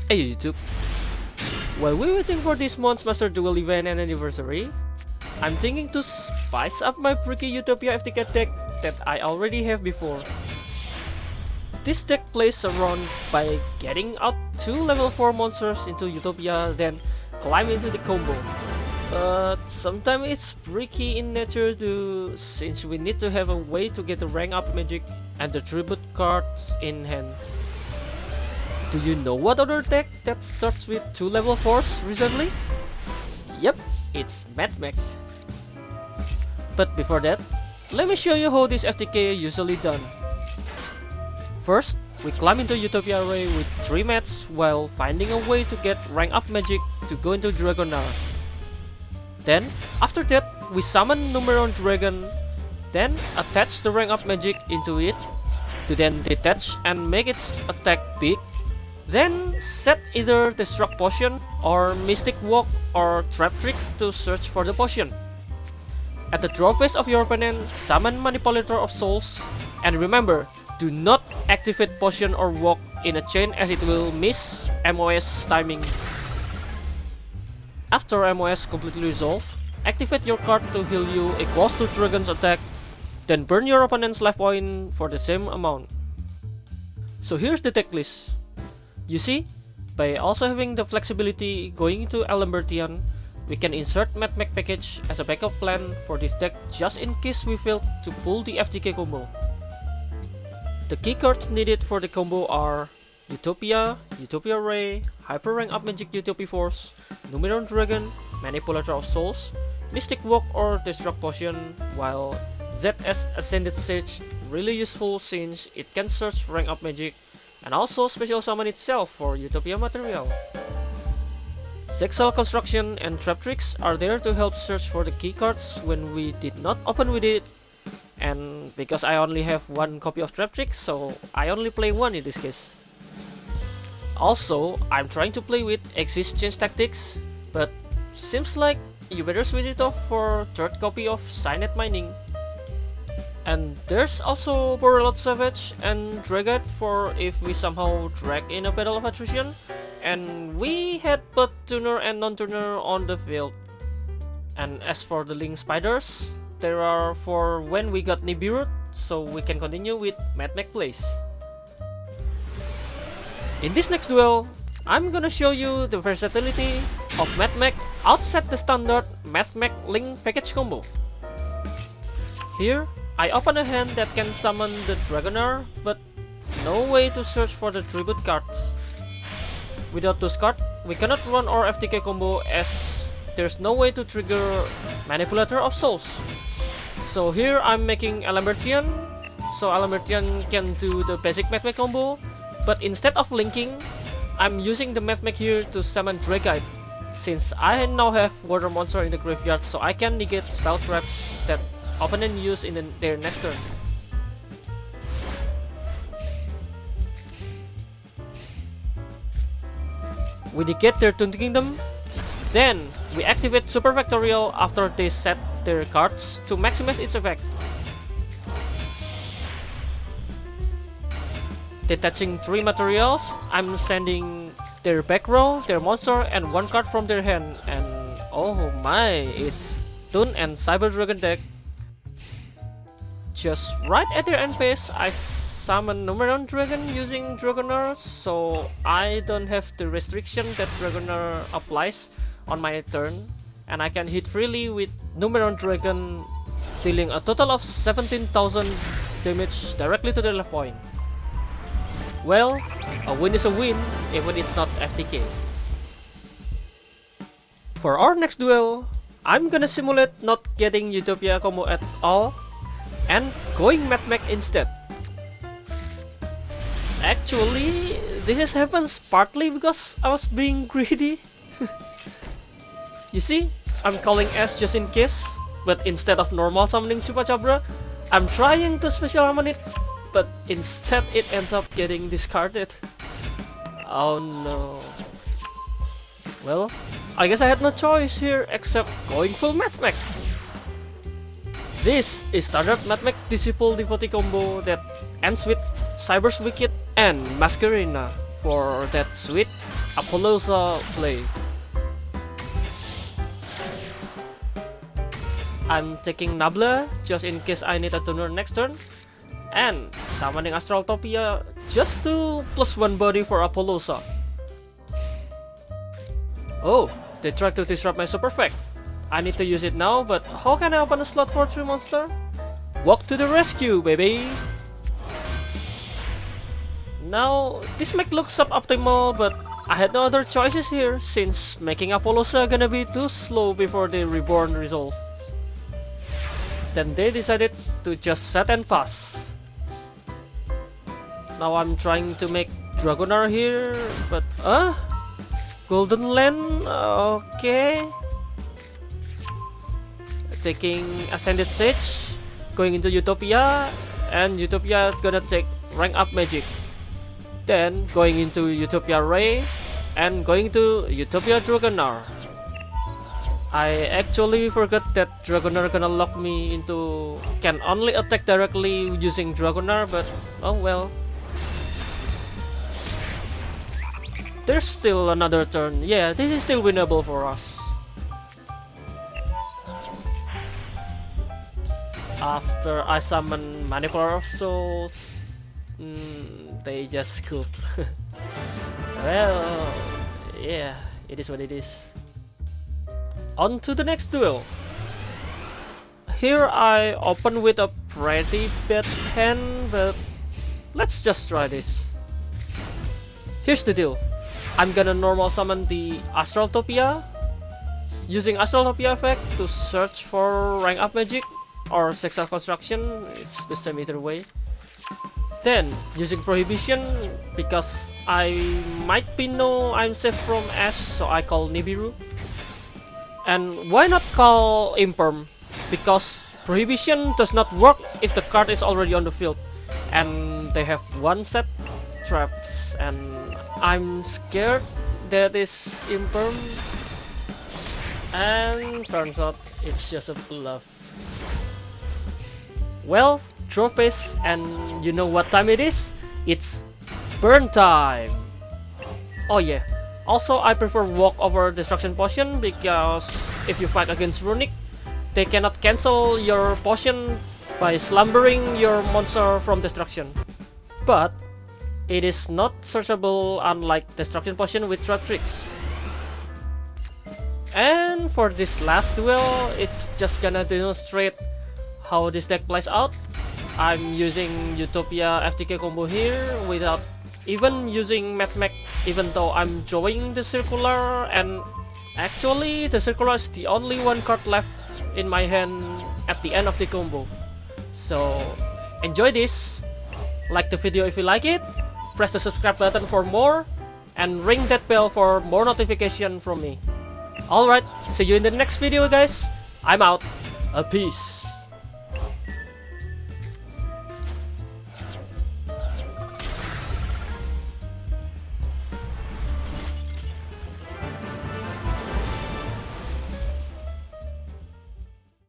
Hey YouTube, while we're waiting for this month's Master Duel event and anniversary, I'm thinking to spice up my Freaky Utopia FTK deck that I already have before. This deck plays around by getting out 2 level 4 monsters into Utopia, then climb into the combo. But sometimes it's freaky in nature too, since we need to have a way to get the rank up magic and the tribute cards in hand. Do you know what other deck that starts with 2 level 4s recently? Yep, it's MadMech. But before that, let me show you how this FTK usually done. First, we climb into Utopia Array with 3 mats while finding a way to get rank up magic to go into Dragonar. Then, after that, we summon Numeron Dragon, then attach the rank up magic into it, to then detach and make its attack big. Then set either Destruct Potion or Mystic Walk or Trap Trick to search for the potion. At the draw phase of your opponent, summon Manipulator of Souls, and remember, do not activate Potion or Walk in a chain as it will miss MOS timing. After MOS completely resolved, activate your card to heal you equals to Dragon's attack, then burn your opponent's life point for the same amount. So here's the deck list. You see, by also having the flexibility going into Alambertian, we can insert MadMech package as a backup plan for this deck just in case we fail to pull the FTK combo. The key cards needed for the combo are Utopia, Utopia Array, Hyper Rank Up Magic Utopia Force, Numeron Dragon, Manipulator of Souls, Mystic Walk or Destruct Potion, while ZS Ascended Sage really useful since it can search rank up magic and also special summon itself for Utopia material. Sexal Construction and Trap Tricks are there to help search for the key cards when we did not open with it, and because I only have 1 copy of Trap Tricks, so I only play 1 in this case. Also, I'm trying to play with Exist Change Tactics, but seems like you better switch it off for 3rd copy of Cynet Mining. And there's also Borrelot Savage and Dragite for if we somehow drag in a Battle of Attrition, and we had both tuner and non-tuner on the field. And as for the Link Spiders, there are for when we got Nibiru, so we can continue with MadMech plays. In this next duel, I'm gonna show you the versatility of MadMech outside the standard MadMech Link package combo. Here, I open a hand that can summon the Dragonar, but no way to search for the tribute cards. Without those cards, we cannot run our FTK combo as there's no way to trigger Manipulator of Souls. So here I'm making Alambertian, so Alambertian can do the basic MadMech combo, but instead of linking, I'm using the MadMech here to summon Dragite, since I now have water monster in the graveyard, so I can negate spell traps that opponent use in their next turn. We negate their Toon Kingdom, then we activate Super Factorial after they set their cards to maximize its effect. Detaching 3 materials, I'm sending their back row, their monster, and 1 card from their hand, and oh my, it's Toon and Cyber Dragon deck. Just right at their end phase, I summon Numeron Dragon using Dragonar, so I don't have the restriction that Dragonar applies on my turn, and I can hit freely with Numeron Dragon, dealing a total of 17,000 damage directly to the left point. Well, a win is a win, even it's not FTK. For our next duel, I'm gonna simulate not getting Utopia combo at all, and going MadMech instead. Actually, this happens partly because I was being greedy. You see, I'm calling S just in case, but instead of normal summoning Chupacabra, I'm trying to special summon it, but instead it ends up getting discarded. Oh no. Well, I guess I had no choice here except going full MadMech. This is standard MadMech Disciple Devotee combo that ends with Cyber's Wicked and Masquerena for that sweet Apollousa play. I'm taking Nabla just in case I need a tuner next turn, and summoning Astraltopia just to +1 body for Apollousa. Oh, they tried to disrupt my Super Effect. I need to use it now, but how can I open a slot for 3 monster? Walk to the rescue, baby! Now, this make look suboptimal, but I had no other choices here, since making Apollousa gonna be too slow before the Reborn resolve. Then they decided to just set and pass. Now I'm trying to make Dragonar here, but Golden Land, okay. Taking Ascended Sage, going into Utopia, and Utopia gonna take rank up magic. Then going into Utopia Ray, and going to Utopia Dragonar. I actually forgot that Dragonar gonna lock me into can only attack directly using Dragonar, but oh well. There's still another turn. Yeah, this is still winnable for us. After I summon Manipular of Souls, they just scoop. Well, yeah, it is what it is. On to the next duel. Here I open with a pretty bad hand, but let's just try this. Here's the deal. I'm gonna normal summon the Astraltopia, using Astraltopia effect to search for rank up magic or sexual construction, it's the same either way. Then using Prohibition, because I might be know I'm safe from Ash, so I call Nibiru. And why not call Imperm? Because Prohibition does not work if the card is already on the field, and they have one set traps, and I'm scared that is Imperm, and turns out it's just a bluff. Well, trophies, and you know what time it is? It's burn time! Oh yeah, also I prefer walk over Destruction Potion, because if you fight against Runic, they cannot cancel your potion by slumbering your monster from destruction. But it is not searchable unlike Destruction Potion with Trap Tricks. And for this last duel, it's just gonna demonstrate how this deck plays out. I'm using Utopia FTK combo here without even using Mad-Mech, even though I'm drawing the Circular, and actually the Circular is the only one card left in my hand at the end of the combo. So enjoy this, like the video if you like it, press the subscribe button for more, and ring that bell for more notification from me. Alright, see you in the next video guys, I'm out, peace.